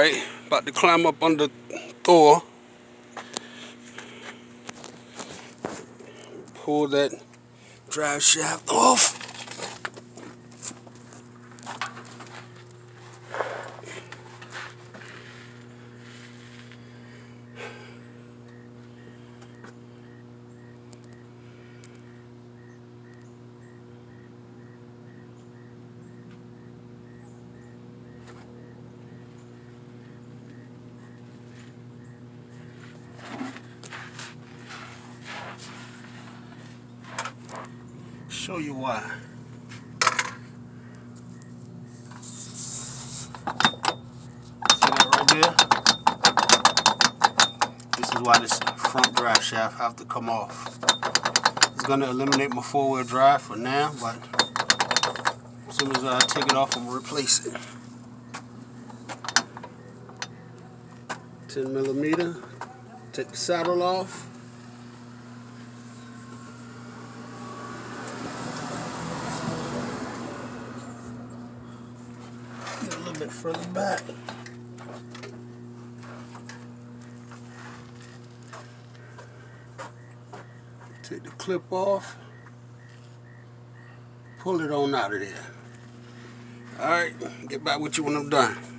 Alright, about to climb up under Thor. Pull that drive shaft off. Show you why. See that right there? This is why this front drive shaft have to come off. It's gonna eliminate my four-wheel drive for now, but as soon as I take it off, I'm gonna replace it. 10mm. Take the saddle off. Get a little bit further back. Take the clip off. Pull it on out of there. Alright, get back with you when I'm done.